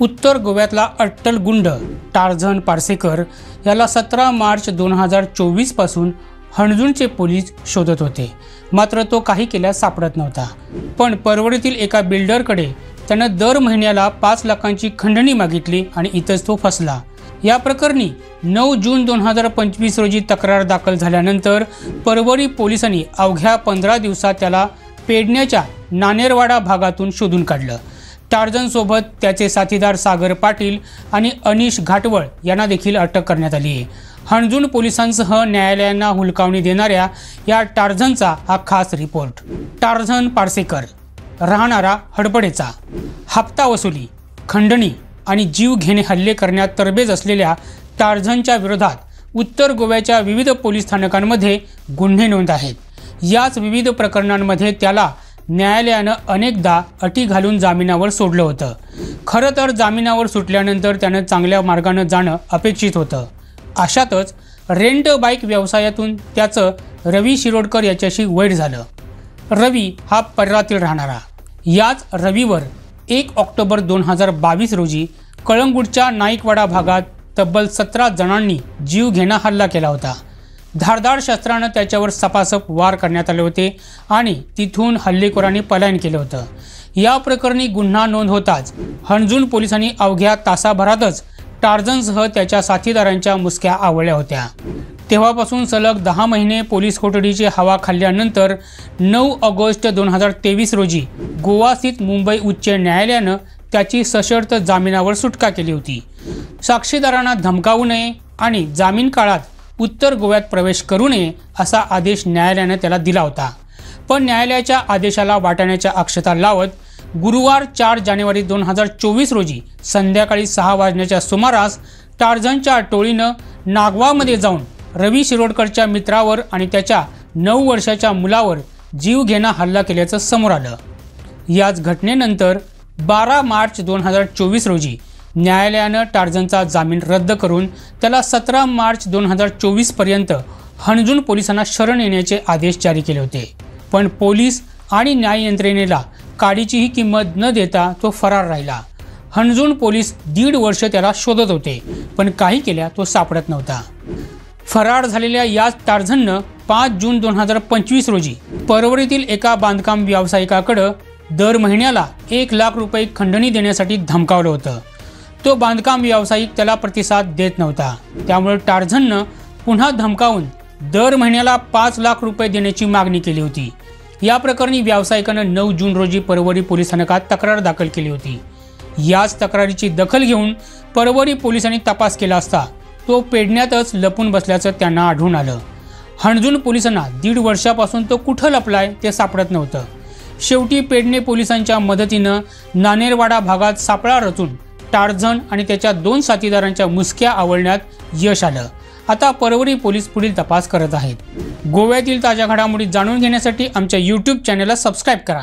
उत्तर गोव्यातला अट्टल गुंड टार्झन पार्सेकर याला 17 मार्च 2024 पासून हणजूणचे पोलीस शोधत होते, मात्र तो काही केल्यास सापडत नव्हता। पण परवडीतील एका बिल्डरकडे त्यानं दर महिन्याला 5 लाखांची खंडणी मागितली आणि इथंच तो फसला। या प्रकरणी 9 जून 2025 रोजी तक्रार दाखल झाल्यानंतर परवरी पोलिसांनी अवघ्या 15 दिवसात त्याला पेडण्याच्या नानेरवाडा भागातून शोधून काढलं। टार्झन सोबत त्याचे साथीदार सागर पाटील आणि अनिश घाटवळ यांना देखील अटक करण्यात आली आहे। हणजूण पोलिसांसह न्यायालयांना हुलकावणी देणाऱ्या या टार्झनचा हा खास रिपोर्ट। टार्झन पार्सेकर राहणारा हडपडेचा, हप्ता वसुली, खंडणी आणि जीव घेणे हल्ले करण्यात तरबेज असलेल्या टार्झनच्या विरोधात उत्तर गोव्याच्या विविध पोलीस स्थानकांमध्ये गुन्हे नोंद आहेत। याच विविध प्रकरणांमध्ये त्याला न्यायालयानं अनेकदा अटी घालून जामिनावर सोडलं होतं। खरं तर जामिनावर सुटल्यानंतर त्यानं चांगल्या मार्गानं जाणं अपेक्षित होतं। अशातच रेंट बाईक व्यवसायातून त्याचं रवी शिरोडकर याच्याशी वैर झालं। रवी हा पररातील राहणारा। याच रवीवर 1 ऑक्टोबर 2022 रोजी कळंगूटच्या नाईकवाडा भागात तब्बल 17 जणांनी जीवघेणा हल्ला केला होता। धारदार शस्त्रानं त्याच्यावर सपासप वार करण्यात आले होते आणि तिथून हल्लेखोरांनी पलायन केलं होतं। या प्रकरणी गुन्हा नोंद होताच हणजूण पोलिसांनी अवघ्या तासाभरातच टार्झनसह त्याच्या साथीदारांच्या मुसक्या आवळल्या होत्या। तेव्हापासून सलग 10 महिने पोलीस कोठडीची हवा खाल्ल्यानंतर 9 ऑगस्ट 2023 रोजी गोवा स्थित मुंबई उच्च न्यायालयानं त्याची सशर्त जामिनावर सुटका केली होती। साक्षीदारांना धमकावू नये आणि जामीन काळात उत्तर गोव्यात प्रवेश करू नये असा आदेश न्यायालयानं त्याला दिला होता। पण न्यायालयाच्या आदेशाला वाटाण्याच्या अक्षता लावत गुरुवार 4 जानेवारी 2024 रोजी संध्याकाळी 6 वाजण्याच्या सुमारास टार्झनच्या टोळीनं नागवामध्ये जाऊन रवी शिरोडकरच्या मित्रावर आणि त्याच्या 9 वर्षाच्या मुलावर जीवघेणा हल्ला केल्याचं समोर आलं। याच घटनेनंतर 12 मार्च 2024 रोजी न्यायालयानं टार्झनचा जामीन रद्द करून त्याला 17 मार्च 2024 पर्यंत हणजूण पोलिसांना शरण येण्याचे आदेश जारी केले होते। पण पोलीस आणि न्याय यंत्रणेला काडीचीही किंमत न देता तो फरार राहिला। हणजूण पोलीस 1.5 वर्ष त्याला शोधत होते, पण काही केल्या तो सापडत नव्हता। फरार झालेल्या याच टार्झननं 5 जून 2025 रोजी परवरीतील एका बांधकाम व्यावसायिकाकडे दर महिन्याला 1 लाख रुपये खंडणी देण्यासाठी धमकावलं होतं। तो बांधकाम व्यावसायिक त्याला प्रतिसाद देत नव्हता, त्यामुळे टार्झननं पुन्हा धमकावून दर महिन्याला 5 लाख रुपये देण्याची मागणी केली होती। या प्रकरणी व्यावसायिकानं 9 जून रोजी परवरी पोलीस स्थानकात तक्रार दाखल केली होती। याच तक्रारीची दखल घेऊन परवरी पोलिसांनी तपास केला असता तो पेडण्यातच लपून बसल्याचं त्यांना आढळून आलं। हणजूण पोलिसांना 1.5 वर्षापासून तो कुठं लपलाय ते सापडत नव्हतं। शेवटी पेडणे पोलिसांच्या मदतीनं नानेरवाडा भागात सापळा रचून टार्झन आणि त्याच्या 2 साथीदारांच्या मुसक्या आवळण्यात यश आलं। आता परवरी पोलीस पुढील तपास करत आहेत। गोव्यातील ताज्या घडामोडी जाणून घेण्यासाठी आमच्या YouTube चॅनलला सबस्क्राईब करा।